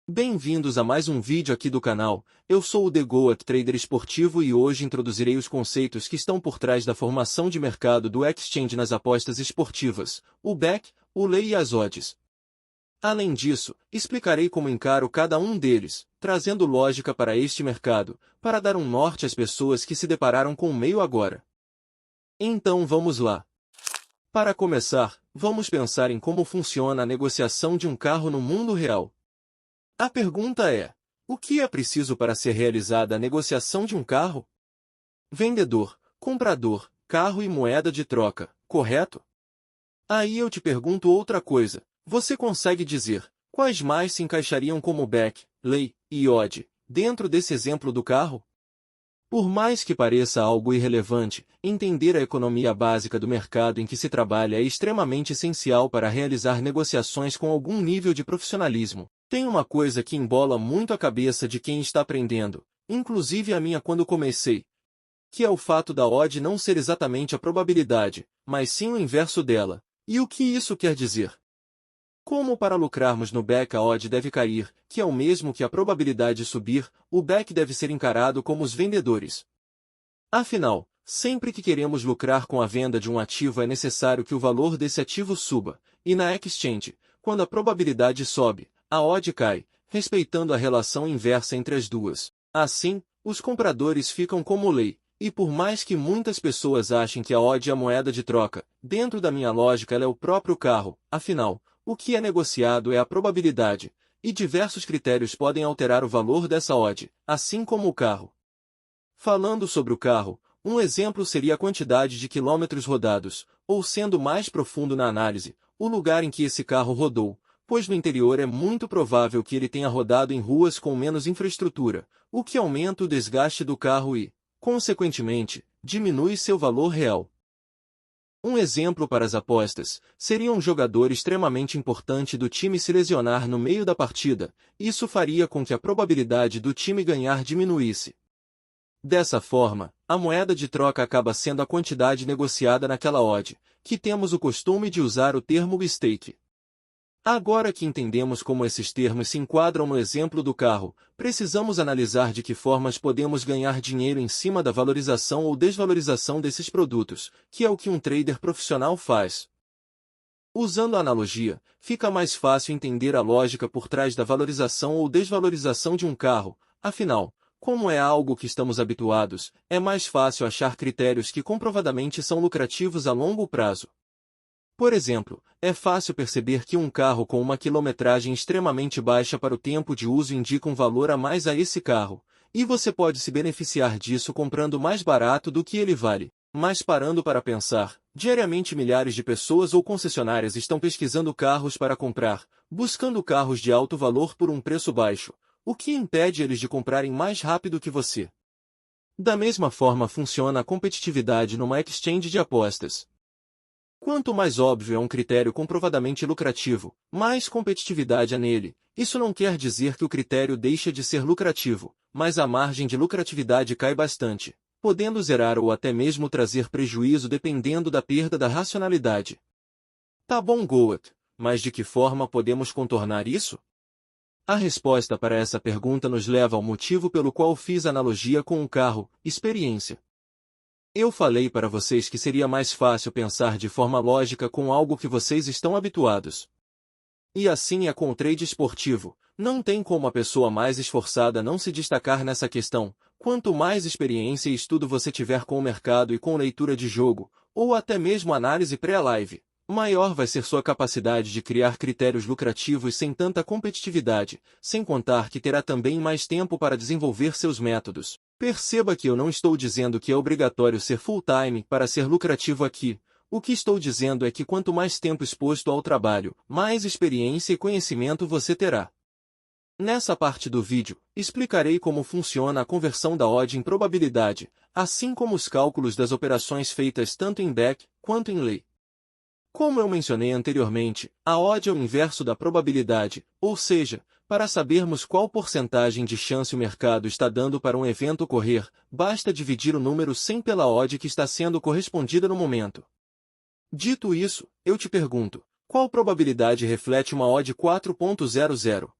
Bem-vindos a mais um vídeo aqui do canal. Eu sou o The Goat Trader Esportivo e hoje introduzirei os conceitos que estão por trás da formação de mercado do exchange nas apostas esportivas, o back, o lay e as odds. Além disso, explicarei como encaro cada um deles, trazendo lógica para este mercado, para dar um norte às pessoas que se depararam com o meio agora. Então vamos lá. Para começar, vamos pensar em como funciona a negociação de um carro no mundo real. A pergunta é: o que é preciso para ser realizada a negociação de um carro? Vendedor, comprador, carro e moeda de troca, correto? Aí eu te pergunto outra coisa. Você consegue dizer quais mais se encaixariam como back, lay e odd dentro desse exemplo do carro? Por mais que pareça algo irrelevante, entender a economia básica do mercado em que se trabalha é extremamente essencial para realizar negociações com algum nível de profissionalismo. Tem uma coisa que embola muito a cabeça de quem está aprendendo, inclusive a minha quando comecei, que é o fato da odd não ser exatamente a probabilidade, mas sim o inverso dela. E o que isso quer dizer? Como para lucrarmos no back a odd deve cair, que é o mesmo que a probabilidade subir, o back deve ser encarado como os vendedores. Afinal, sempre que queremos lucrar com a venda de um ativo é necessário que o valor desse ativo suba, e na exchange, quando a probabilidade sobe, a odd cai, respeitando a relação inversa entre as duas. Assim, os compradores ficam como lei, e por mais que muitas pessoas achem que a odd é a moeda de troca, dentro da minha lógica ela é o próprio carro, afinal, o que é negociado é a probabilidade, e diversos critérios podem alterar o valor dessa odd, assim como o carro. Falando sobre o carro, um exemplo seria a quantidade de quilômetros rodados, ou sendo mais profundo na análise, o lugar em que esse carro rodou, pois no interior é muito provável que ele tenha rodado em ruas com menos infraestrutura, o que aumenta o desgaste do carro e, consequentemente, diminui seu valor real. Um exemplo para as apostas seria um jogador extremamente importante do time se lesionar no meio da partida. Isso faria com que a probabilidade do time ganhar diminuísse. Dessa forma, a moeda de troca acaba sendo a quantidade negociada naquela odd, que temos o costume de usar o termo stake. Agora que entendemos como esses termos se enquadram no exemplo do carro, precisamos analisar de que formas podemos ganhar dinheiro em cima da valorização ou desvalorização desses produtos, que é o que um trader profissional faz. Usando a analogia, fica mais fácil entender a lógica por trás da valorização ou desvalorização de um carro. Afinal, como é algo que estamos habituados, é mais fácil achar critérios que comprovadamente são lucrativos a longo prazo. Por exemplo, é fácil perceber que um carro com uma quilometragem extremamente baixa para o tempo de uso indica um valor a mais a esse carro, e você pode se beneficiar disso comprando mais barato do que ele vale. Mas parando para pensar, diariamente milhares de pessoas ou concessionárias estão pesquisando carros para comprar, buscando carros de alto valor por um preço baixo, o que impede eles de comprarem mais rápido que você. Da mesma forma funciona a competitividade numa exchange de apostas. Quanto mais óbvio é um critério comprovadamente lucrativo, mais competitividade há nele. Isso não quer dizer que o critério deixa de ser lucrativo, mas a margem de lucratividade cai bastante, podendo zerar ou até mesmo trazer prejuízo dependendo da perda da racionalidade. Tá bom, Goat, mas de que forma podemos contornar isso? A resposta para essa pergunta nos leva ao motivo pelo qual fiz a analogia com um carro, experiência. Eu falei para vocês que seria mais fácil pensar de forma lógica com algo que vocês estão habituados. E assim é com o trade esportivo. Não tem como a pessoa mais esforçada não se destacar nessa questão. Quanto mais experiência e estudo você tiver com o mercado e com leitura de jogo, ou até mesmo análise pré-live, maior vai ser sua capacidade de criar critérios lucrativos sem tanta competitividade, sem contar que terá também mais tempo para desenvolver seus métodos. Perceba que eu não estou dizendo que é obrigatório ser full-time para ser lucrativo aqui. O que estou dizendo é que quanto mais tempo exposto ao trabalho, mais experiência e conhecimento você terá. Nessa parte do vídeo, explicarei como funciona a conversão da odd em probabilidade, assim como os cálculos das operações feitas tanto em back quanto em lay. Como eu mencionei anteriormente, a odd é o inverso da probabilidade, ou seja, Para sabermos qual porcentagem de chance o mercado está dando para um evento ocorrer, basta dividir o número 100 pela odd que está sendo correspondida no momento. Dito isso, eu te pergunto, qual probabilidade reflete uma odd 4.00?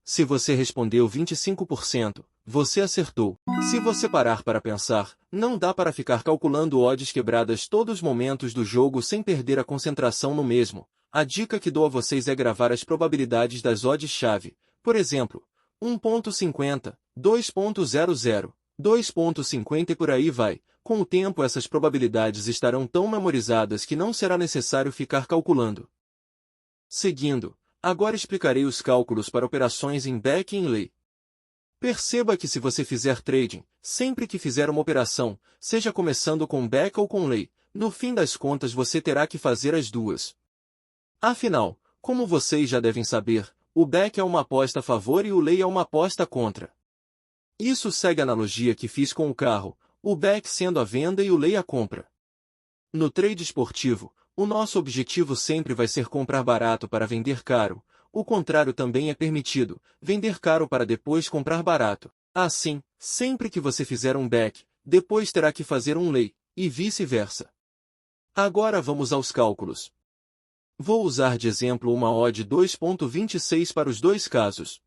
Se você respondeu 25%, você acertou. Se você parar para pensar, não dá para ficar calculando odds quebradas todos os momentos do jogo sem perder a concentração no mesmo. A dica que dou a vocês é gravar as probabilidades das odds-chave. Por exemplo, 1.50, 2.00, 2.50 e por aí vai. Com o tempo essas probabilidades estarão tão memorizadas que não será necessário ficar calculando. Seguindo, agora explicarei os cálculos para operações em back e em lay. Perceba que se você fizer trading, sempre que fizer uma operação, seja começando com back ou com lay, no fim das contas você terá que fazer as duas. Afinal, como vocês já devem saber, o back é uma aposta a favor e o lay é uma aposta contra. Isso segue a analogia que fiz com o carro, o back sendo a venda e o lay a compra. No trade esportivo, o nosso objetivo sempre vai ser comprar barato para vender caro. O contrário também é permitido, vender caro para depois comprar barato. Assim, sempre que você fizer um back, depois terá que fazer um lay, e vice-versa. Agora vamos aos cálculos. Vou usar de exemplo uma odd 2.26 para os dois casos.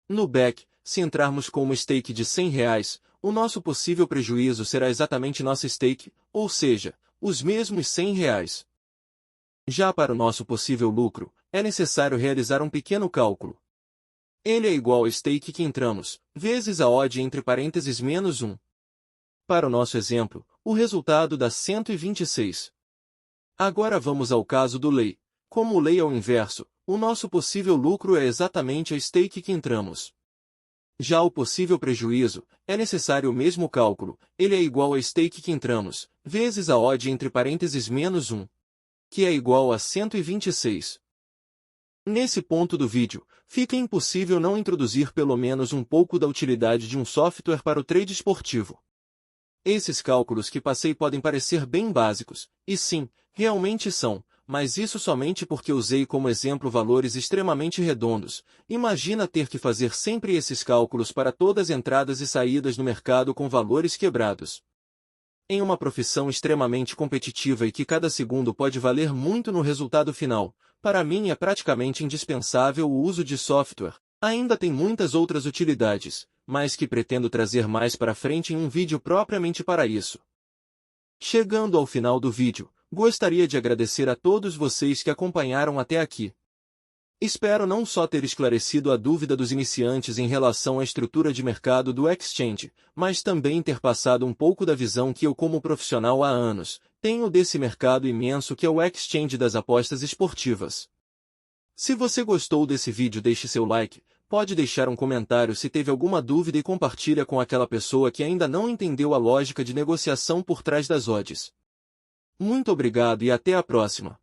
No back, se entrarmos com uma stake de R$100, o nosso possível prejuízo será exatamente nossa stake, ou seja, os mesmos R$100. Já para o nosso possível lucro, é necessário realizar um pequeno cálculo. Ele é igual ao stake que entramos, vezes a odd entre parênteses menos 1. Para o nosso exemplo, o resultado dá 126. Agora vamos ao caso do lay. Como o lay é o inverso, o nosso possível lucro é exatamente a stake que entramos. Já o possível prejuízo, é necessário o mesmo cálculo, ele é igual a stake que entramos, vezes a odd entre parênteses menos 1, que é igual a 126. Nesse ponto do vídeo, fica impossível não introduzir pelo menos um pouco da utilidade de um software para o trade esportivo. Esses cálculos que passei podem parecer bem básicos, e sim, realmente são, mas isso somente porque usei como exemplo valores extremamente redondos. Imagina ter que fazer sempre esses cálculos para todas as entradas e saídas no mercado com valores quebrados. Em uma profissão extremamente competitiva e que cada segundo pode valer muito no resultado final, para mim é praticamente indispensável o uso de software. Ainda tem muitas outras utilidades, mas que pretendo trazer mais para frente em um vídeo propriamente para isso. Chegando ao final do vídeo, gostaria de agradecer a todos vocês que acompanharam até aqui. Espero não só ter esclarecido a dúvida dos iniciantes em relação à estrutura de mercado do exchange, mas também ter passado um pouco da visão que eu como profissional há anos tenho desse mercado imenso que é o exchange das apostas esportivas. Se você gostou desse vídeo, deixe seu like, pode deixar um comentário se teve alguma dúvida e compartilha com aquela pessoa que ainda não entendeu a lógica de negociação por trás das odds. Muito obrigado e até a próxima.